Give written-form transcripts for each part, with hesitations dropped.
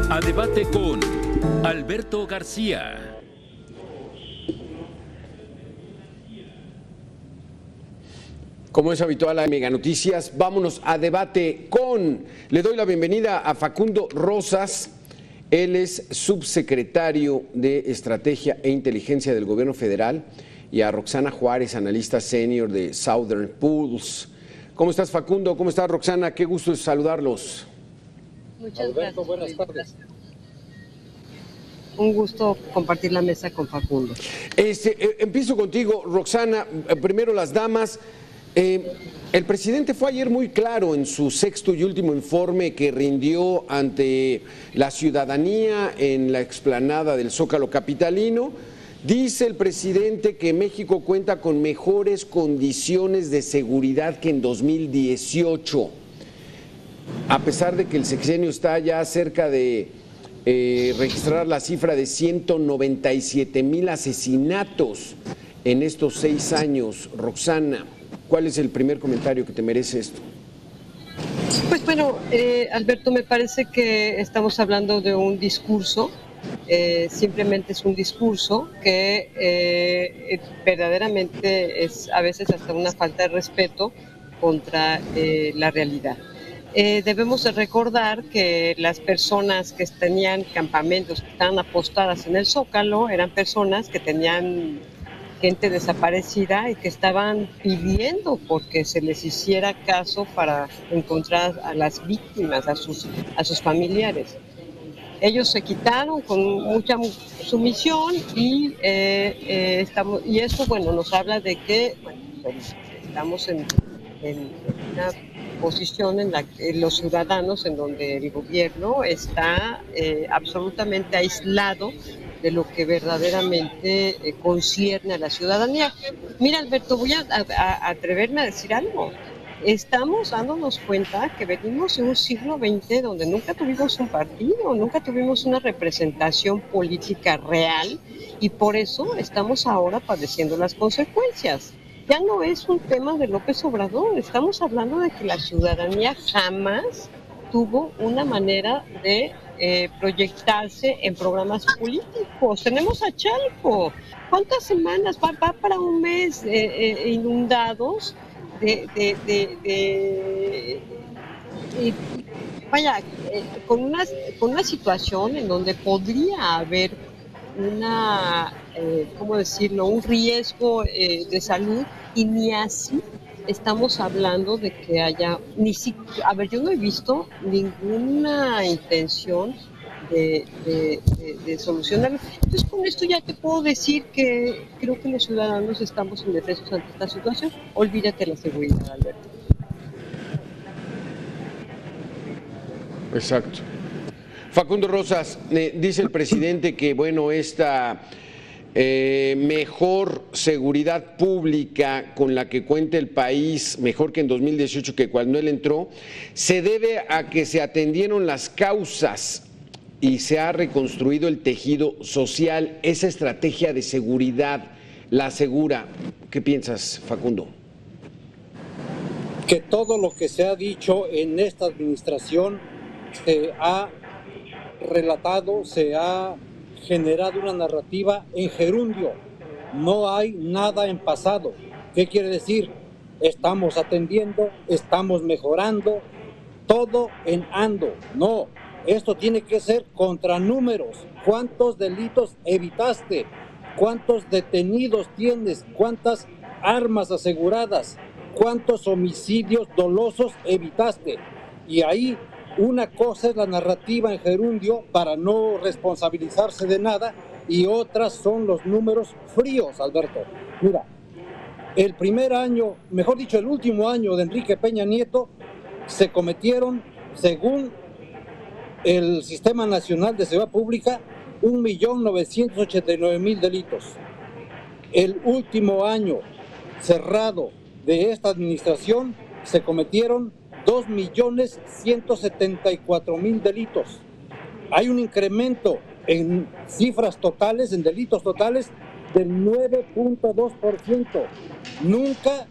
A debate con Alberto García. Como es habitual en Mega Noticias, vámonos a debate con... Le doy la bienvenida a Facundo Rosas. Él es subsecretario de Estrategia e Inteligencia del Gobierno Federal, y a Roxana Juárez, analista senior de Southern Pulse. ¿Cómo estás, Facundo? ¿Cómo estás, Roxana? Qué gusto saludarlos. Muchas gracias. Buenas tardes. Un gusto compartir la mesa con Facundo. Empiezo contigo, Roxana. Primero las damas. El presidente fue ayer muy claro en su sexto y último informe que rindió ante la ciudadanía en la explanada del Zócalo capitalino. Dice el presidente que México cuenta con mejores condiciones de seguridad que en 2018. A pesar de que el sexenio está ya cerca de registrar la cifra de 197,000 asesinatos en estos 6 años. Roxana, ¿cuál es el primer comentario que te merece esto? Pues bueno, Alberto, me parece que estamos hablando de un discurso, simplemente es un discurso que verdaderamente es a veces hasta una falta de respeto contra la realidad. Debemos de recordar que las personas que tenían campamentos, que estaban apostadas en el Zócalo, eran personas que tenían gente desaparecida y que estaban pidiendo porque se les hiciera caso para encontrar a las víctimas, a sus familiares. Ellos se quitaron con mucha sumisión y esto, bueno, nos habla de que estamos en una posición en la que los ciudadanos, en donde el gobierno está absolutamente aislado de lo que verdaderamente concierne a la ciudadanía. Mira, Alberto, voy a atreverme a decir algo. Estamos dándonos cuenta que venimos de un siglo XX donde nunca tuvimos un partido, nunca tuvimos una representación política real, y por eso estamos ahora padeciendo las consecuencias. Ya no es un tema de López Obrador, estamos hablando de que la ciudadanía jamás tuvo una manera de proyectarse en programas políticos. Tenemos a Chalco. ¿Cuántas semanas? Va para un mes inundados con una situación en donde podría haber ¿cómo decirlo?, un riesgo de salud, y ni así estamos hablando de que haya yo no he visto ninguna intención de solucionarlo. Entonces, con esto ya te puedo decir que creo que los ciudadanos estamos indefensos ante esta situación. Olvídate la seguridad, Alberto. Exacto. Facundo Rosas, dice el presidente que, bueno, esta mejor seguridad pública con la que cuenta el país, mejor que en 2018, que cuando él entró, se debe a que se atendieron las causas y se ha reconstruido el tejido social. Esa estrategia de seguridad la asegura. ¿Qué piensas, Facundo? Que todo lo que se ha dicho en esta administración se ha relatado, se ha generado una narrativa en gerundio. No hay nada en pasado. ¿Qué quiere decir? Estamos atendiendo, estamos mejorando, todo en ando. No, esto tiene que ser contra números. ¿Cuántos delitos evitaste? ¿Cuántos detenidos tienes? ¿Cuántas armas aseguradas? ¿Cuántos homicidios dolosos evitaste? Y ahí una cosa es la narrativa en gerundio para no responsabilizarse de nada, y otras son los números fríos, Alberto. Mira, el primer año, mejor dicho, el último año de Enrique Peña Nieto, se cometieron, según el Sistema Nacional de Seguridad Pública, 1,989,000 delitos. El último año cerrado de esta administración se cometieron 2,174,000 delitos. Hay un incremento en cifras totales, en delitos totales, del 9.2%. Nunca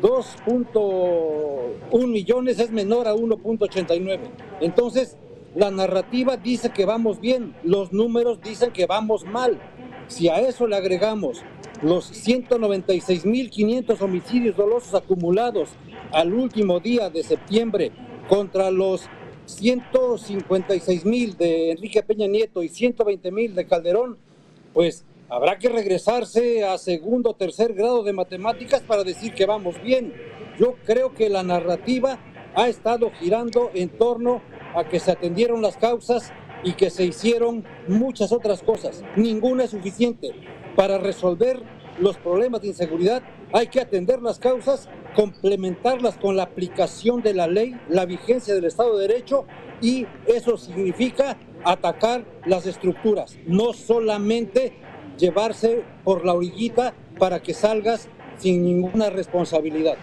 2.1 millones es menor a 1.89. Entonces, La narrativa dice que vamos bien, los números dicen que vamos mal. Si a eso le agregamos los 196.500 homicidios dolosos acumulados al último día de septiembre contra los 156.000 de Enrique Peña Nieto y 120.000 de Calderón, pues habrá que regresarse a segundo o tercer grado de matemáticas para decir que vamos bien. Yo creo que la narrativa ha estado girando en torno a que se atendieron las causas y que se hicieron muchas otras cosas. Ninguna es suficiente. Para resolver los problemas de inseguridad hay que atender las causas, complementarlas con la aplicación de la ley, la vigencia del Estado de Derecho, y eso significa atacar las estructuras, no solamente llevarse por la orillita para que salgas sin ninguna responsabilidad.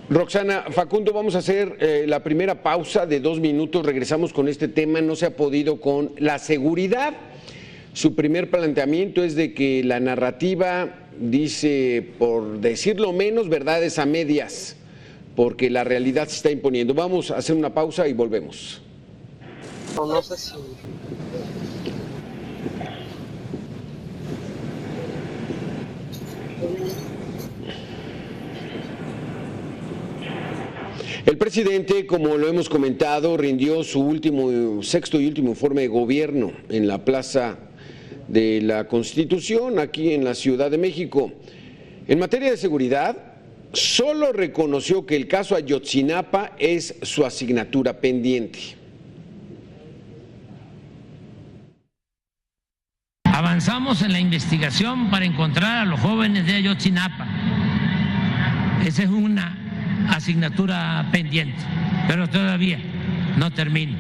Roxana, Facundo, vamos a hacer la primera pausa de 2 minutos, regresamos con este tema. No se ha podido con la seguridad. Su primer planteamiento es de que la narrativa dice, por decirlo menos, verdades a medias, porque la realidad se está imponiendo. Vamos a hacer una pausa y volvemos. No sé si... El presidente, como lo hemos comentado, rindió su sexto y último informe de gobierno en la Plaza de la Constitución, aquí en la Ciudad de México. En materia de seguridad, solo reconoció que el caso Ayotzinapa es su asignatura pendiente. Avanzamos en la investigación para encontrar a los jóvenes de Ayotzinapa. Esa es una asignatura pendiente, pero todavía no termino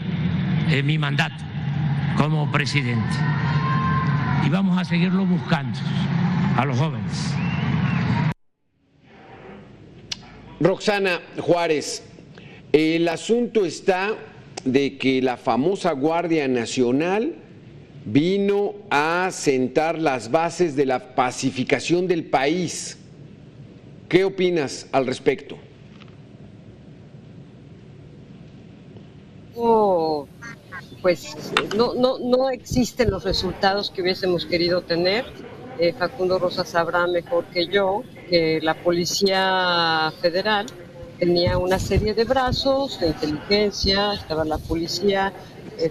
mi mandato como presidente. Y vamos a seguirlo buscando a los jóvenes. Roxana Juárez, el asunto está de que la famosa Guardia Nacional vino a sentar las bases de la pacificación del país. ¿Qué opinas al respecto? Pues no existen los resultados que hubiésemos querido tener. Facundo Rosa sabrá mejor que yo que la Policía Federal tenía una serie de brazos de inteligencia, estaba la Policía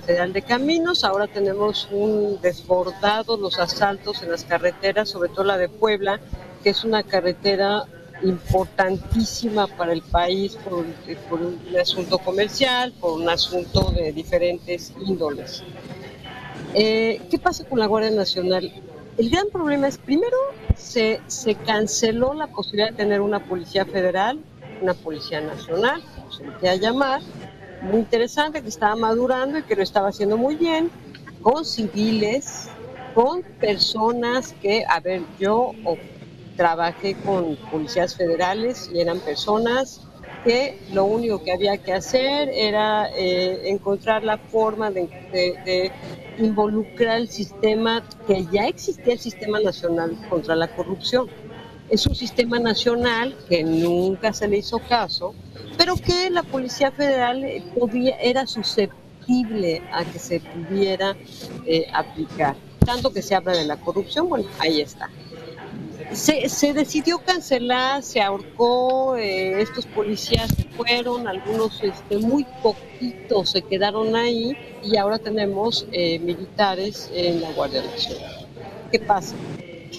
Federal de Caminos, ahora tenemos un desbordado los asaltos en las carreteras, sobre todo la de Puebla, que es una carretera importantísima para el país por un asunto comercial, por un asunto de diferentes índoles. ¿Qué pasa con la Guardia Nacional? El gran problema es, primero, se canceló la posibilidad de tener una policía federal, una policía nacional, como se le quiera llamar, muy interesante, que estaba madurando y que lo estaba haciendo muy bien, con civiles, con personas que, yo trabajé con policías federales y eran personas que lo único que había que hacer era encontrar la forma de involucrar el sistema, que ya existía el Sistema Nacional contra la Corrupción. Es un sistema nacional que nunca se le hizo caso, pero que la Policía Federal era susceptible a que se pudiera aplicar. Tanto que se habla de la corrupción, bueno, ahí está. Se decidió cancelar, se ahorcó, estos policías se fueron, algunos muy poquitos se quedaron ahí y ahora tenemos militares en la Guardia Nacional. ¿Qué pasa?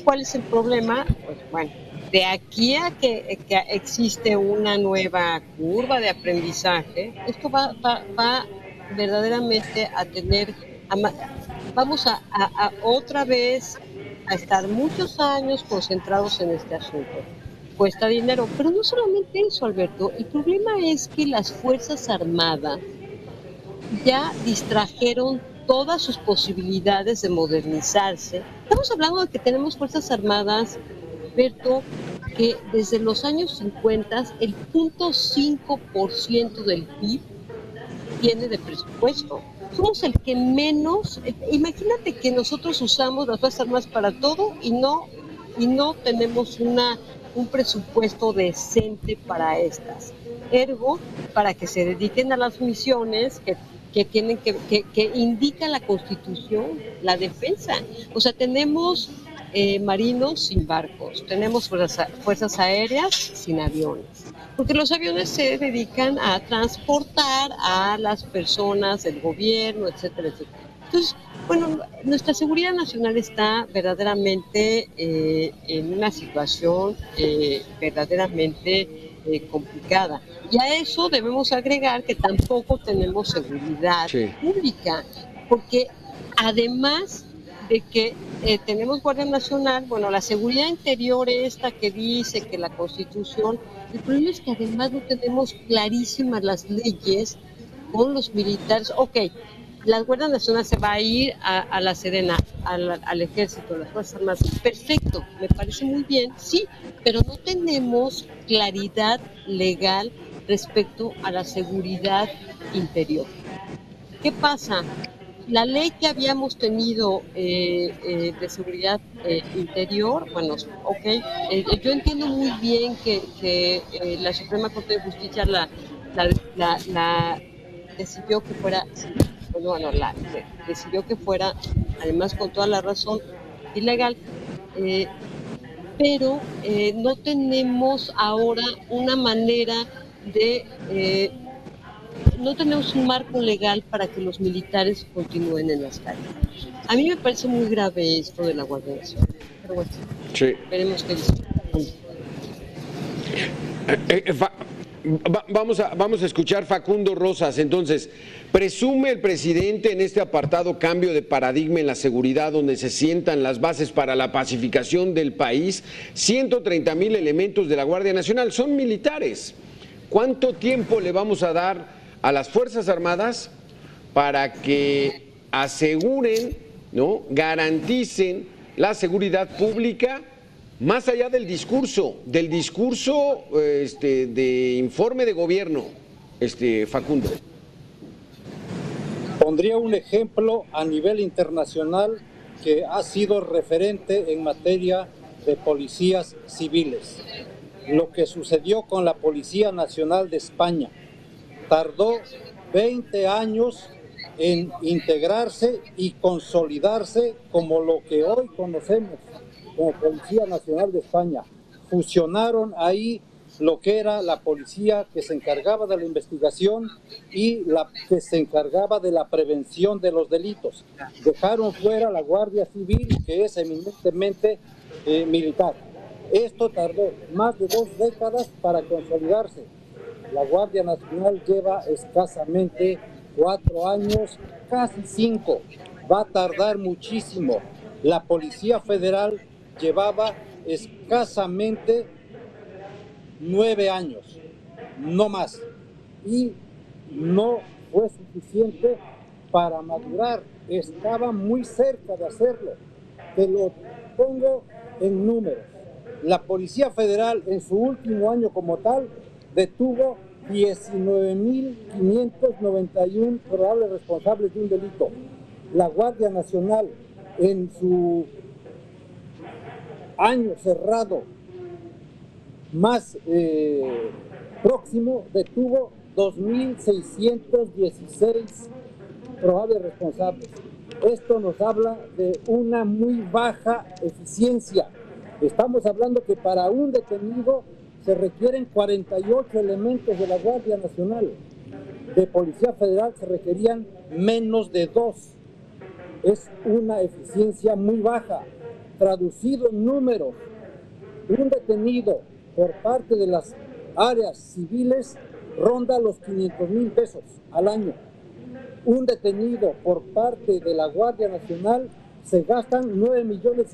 ¿Cuál es el problema? Pues bueno, de aquí a que existe una nueva curva de aprendizaje, esto va verdaderamente a tener, vamos a otra vez a estar muchos años concentrados en este asunto. Cuesta dinero, pero no solamente eso, Alberto. El problema es que las Fuerzas Armadas ya distrajeron todas sus posibilidades de modernizarse. Estamos hablando de que tenemos Fuerzas Armadas, Alberto, que desde los años 50 el 0.5% del PIB tiene de presupuesto. Somos el que menos, imagínate que nosotros usamos las Fuerzas Armadas para todo y no tenemos una un presupuesto decente para estas. Ergo, para que se dediquen a las misiones que tienen que indica la Constitución, la defensa. O sea, tenemos marinos sin barcos, tenemos fuerzas aéreas sin aviones, porque los aviones se dedican a transportar a las personas, el gobierno, etcétera, etcétera. Entonces, bueno, nuestra seguridad nacional está verdaderamente en una situación verdaderamente complicada. Y a eso debemos agregar que tampoco tenemos seguridad pública, porque además de que tenemos Guardia Nacional, bueno, la seguridad interior esta que dice que la Constitución, el problema es que además no tenemos clarísimas las leyes con los militares. Ok, la Guardia Nacional se va a ir a la Sedena, al Ejército, a las Fuerzas Armadas. Perfecto, me parece muy bien, sí, pero no tenemos claridad legal respecto a la seguridad interior. ¿Qué pasa? La ley que habíamos tenido de seguridad interior, bueno, ok, yo entiendo muy bien que la Suprema Corte de Justicia la decidió que fuera, decidió que fuera, además con toda la razón, ilegal, pero no tenemos ahora una manera de... no tenemos un marco legal para que los militares continúen en las calles. A mí me parece muy grave esto de la Guardia Nacional, pero bueno, veremos qué dice. Vamos a escuchar Facundo Rosas. Entonces, ¿presume el presidente en este apartado cambio de paradigma en la seguridad donde se sientan las bases para la pacificación del país? 130,000 elementos de la Guardia Nacional son militares. ¿Cuánto tiempo le vamos a dar a las Fuerzas Armadas para que aseguren, ¿no?, garanticen la seguridad pública más allá del discurso de informe de gobierno, Facundo? Pondría un ejemplo a nivel internacional que ha sido referente en materia de policías civiles. Lo que sucedió con la Policía Nacional de España. Tardó 20 años en integrarse y consolidarse como lo que hoy conocemos como Policía Nacional de España. Fusionaron ahí lo que era la policía que se encargaba de la investigación y la que se encargaba de la prevención de los delitos. Dejaron fuera la Guardia Civil, que es eminentemente militar. Esto tardó más de 2 décadas para consolidarse. La Guardia Nacional lleva escasamente 4 años, casi 5. Va a tardar muchísimo. La Policía Federal llevaba escasamente 9 años, no más. Y no fue suficiente para madurar. Estaba muy cerca de hacerlo. Te lo pongo en números. La Policía Federal en su último año como tal detuvo 19,591 probables responsables de un delito. La Guardia Nacional en su año cerrado más próximo detuvo 2,616 probables responsables. Esto nos habla de una muy baja eficiencia. Estamos hablando que para un detenido se requieren 48 elementos de la Guardia Nacional. De Policía Federal se requerían menos de 2. Es una eficiencia muy baja. Traducido en números, un detenido por parte de las áreas civiles ronda los 500,000 pesos al año. Un detenido por parte de la Guardia Nacional se gastan 9,5 millones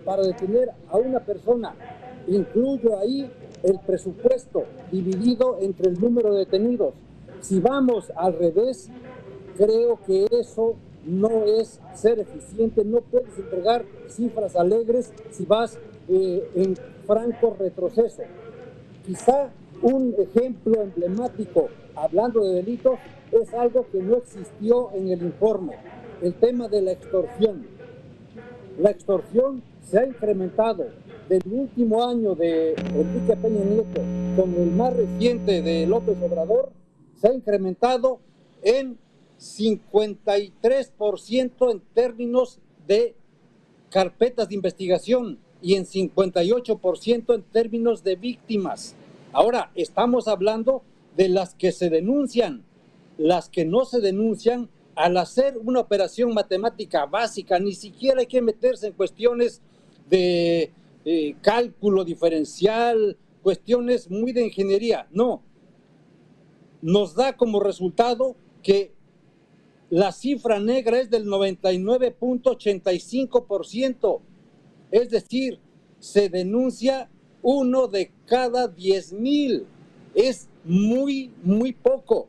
para detener a una persona. Incluyo ahí el presupuesto dividido entre el número de detenidos. Si vamos al revés, creo que eso no es ser eficiente. No puedes entregar cifras alegres si vas en franco retroceso. Quizá un ejemplo emblemático, hablando de delitos, es algo que no existió en el informe: el tema de la extorsión. La extorsión se ha incrementado del último año de Enrique Peña Nieto con el más reciente de López Obrador se ha incrementado en 53% en términos de carpetas de investigación y en 58% en términos de víctimas. Ahora, estamos hablando de las que se denuncian. Las que no se denuncian, al hacer una operación matemática básica, ni siquiera hay que meterse en cuestiones de cálculo diferencial, cuestiones muy de ingeniería. No, nos da como resultado que la cifra negra es del 99.85%, es decir, se denuncia 1 de cada 10,000. Es muy poco.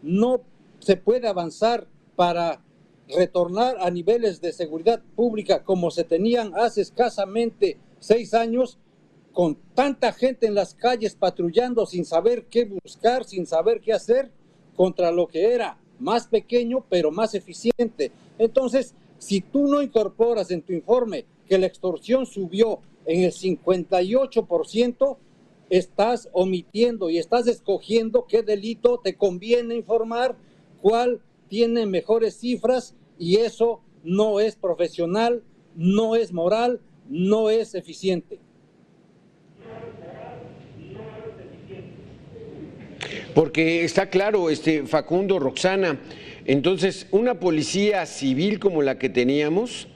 No se puede avanzar para retornar a niveles de seguridad pública como se tenían hace escasamente 6 años, con tanta gente en las calles patrullando sin saber qué buscar, sin saber qué hacer, contra lo que era más pequeño pero más eficiente. Entonces, si tú no incorporas en tu informe que la extorsión subió en el 58%, estás omitiendo y estás escogiendo qué delito te conviene informar, cuál tiene mejores cifras, y eso no es profesional, no es moral, no es eficiente. Porque está claro, Facundo, Roxana, entonces una policía civil como la que teníamos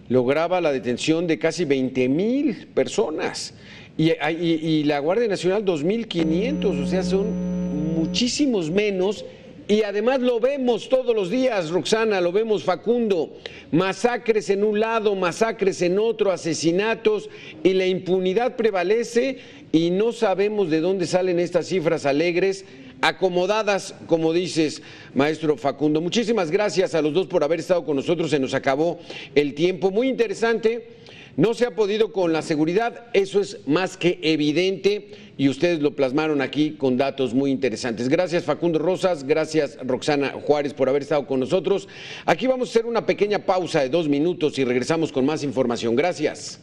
lograba la detención de casi 20,000 personas y la Guardia Nacional 2,500, o sea, son muchísimos menos. Y además lo vemos todos los días, Roxana, lo vemos, Facundo, masacres en un lado, masacres en otro, asesinatos, y la impunidad prevalece y no sabemos de dónde salen estas cifras alegres, acomodadas, como dices, maestro Facundo. Muchísimas gracias a los dos por haber estado con nosotros, se nos acabó el tiempo. Muy interesante. No se ha podido con la seguridad, eso es más que evidente y ustedes lo plasmaron aquí con datos muy interesantes. Gracias Facundo Rosas, gracias Roxana Juárez por haber estado con nosotros. Aquí vamos a hacer una pequeña pausa de 2 minutos y regresamos con más información. Gracias.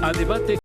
A debate.